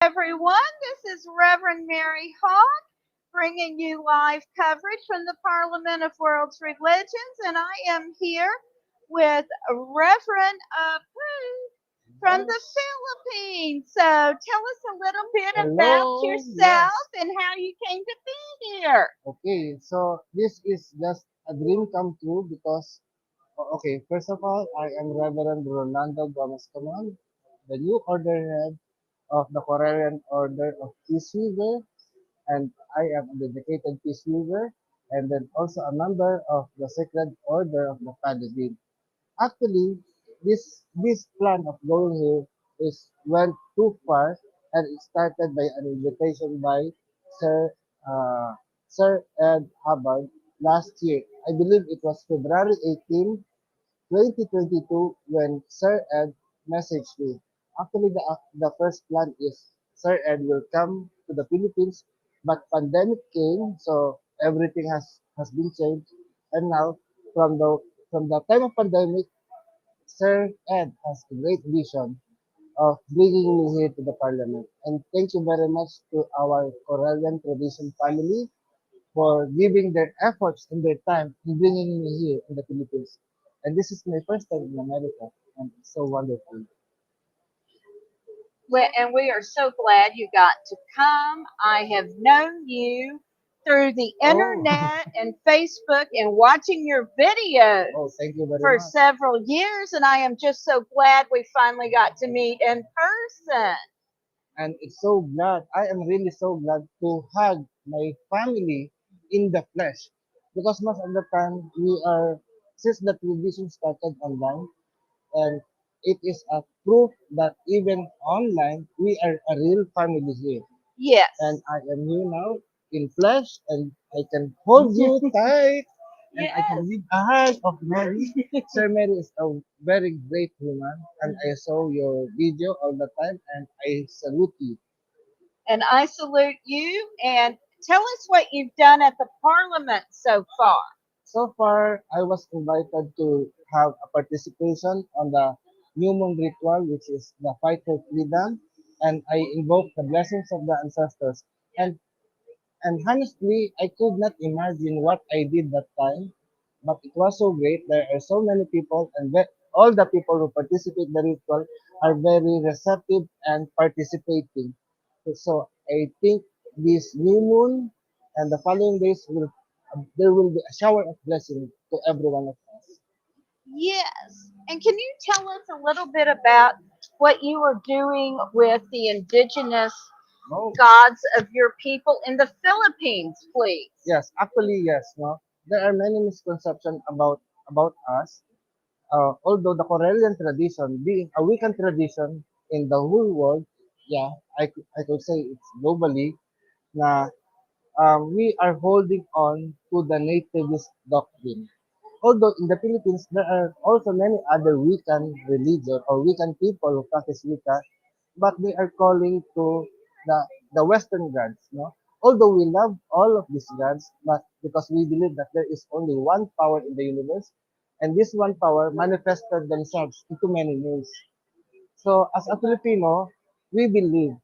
Everyone. This is Reverend Mary Hawk bringing you live coverage from the Parliament of World's Religions, and I am here with Reverend from the Yes. Philippines. So tell us a little bit about Hello. yourself Yes. and how you came to be here. Okay. So this is just a dream come true because, okay, first of all, I am Reverend Rolando Gomez Camon, the new order head of the Korean Order of Peace Weaver, and I am a dedicated peace weaver, and then also a member of the Sacred Order of the Padre. Actually, this plan of going here is went too far, and it started by an invitation by Sir uh, Sir Ed Hubbard last year. I believe it was February 18, 2022, when Sir Ed messaged me. Actually, the first plan is Sir Ed will come to the Philippines, but pandemic came, so everything has been changed. And now, from the from the time of pandemic, Sir Ed has a great vision of bringing me here to the Parliament. And thank you very much to our Corellian Tradition family for giving their efforts and their time in bringing me here in the Philippines. And this is my first time in America, and it's so wonderful. And we are so glad you got to come. I have known you through the Oh, internet and Facebook and watching your oh, videos thank you very for much. several years, and I am just so glad we finally got to meet in person. And it's so glad. I am really so glad to hug my family in the flesh, because most of the time we are, since the tradition started online, and it is a proof that even online we are a real family here. And Yes. I am here now in flesh, and I can hold you tight, and I can Yes. give a hug of Mary. Sir Mary is a very great woman, and I saw your video all the time, and I salute you. And I salute you and tell us what you've done at the Parliament so far. So far, I was invited to have a participation on the New Moon ritual, which is the fight for freedom, and I invoke the blessings of the ancestors. And honestly, I could not imagine what I did that time, but it was so great. There are so many people, and all the people who participate in the ritual are very receptive and participating. So I think this new moon and the following days there will be a shower of blessing to every one of us. Yes. And can you tell us a little bit about what you are doing with the indigenous No, gods of your people in the Philippines, please? yes, actually yes. No, there are many misconceptions about us. Although the Corellian tradition being a Wiccan tradition in the whole world, yeah, I could say it's globally, na we are holding on to the nativist doctrine. Although in the Philippines, there are also many other Wiccan religion or Wiccan people who practice Wicca, but they are calling to the the Western gods. No, although we love all of these gods, but because we believe that there is only one power in the universe, and this one power manifested themselves into many ways. So as a Filipino,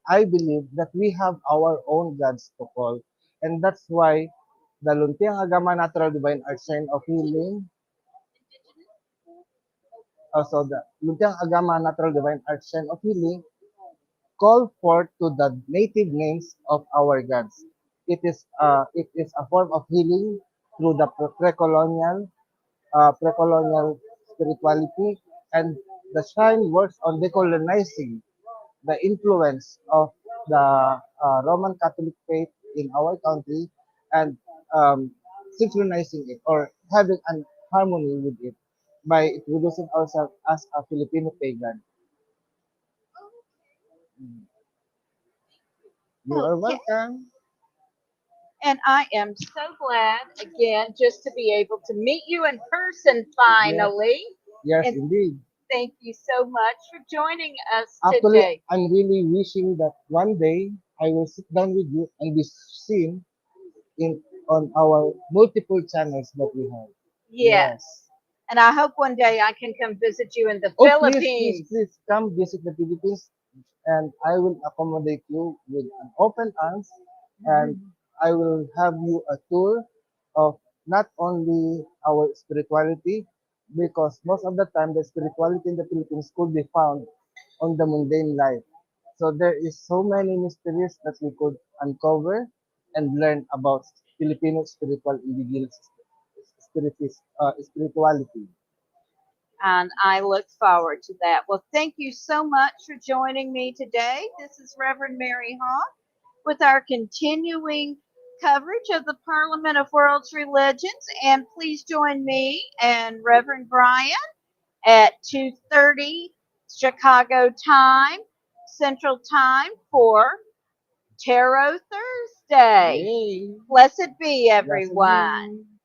I believe that we have our own gods to call, and that's why the Luntiang Agama Natural Divine Art Sign of Healing, also the Luntiang Agama Natural Divine Art Sign of Healing, call forth to the native names of our gods. It is a form of healing through the pre-colonial spirituality, and the shrine works on decolonizing the influence of the Roman Catholic faith in our country, and um, synchronizing it or having an harmony with it by introducing ourselves as a Filipino pagan. You are Okay. welcome. And I am so glad again just to be able to meet you in person Yes, finally. yes, And indeed. thank you so much for joining us Actually, today. I'm really wishing that one day I will sit down with you and be seen in on our multiple channels that we have. Yes. Yes. And I hope one day I can come visit you in the Oh, please, please, Philippines. please come visit the Philippines. and I will accommodate you with an open arms, and I will have you a tour of not only our spirituality, because most of the time the spirituality in the Philippines could be found on the mundane life. So there is so many mysteries that we could uncover and learn about Filipino spiritual indigenous spirituality. And I look forward to that. Well, thank you so much for joining me today. This is Reverend Mary Hawk with our continuing coverage of the Parliament of World's Religions. And please join me and Reverend Brian at 2:30 Chicago time, Central Time for Tarot Thursday. Yay! Blessed be Blessed everyone. be.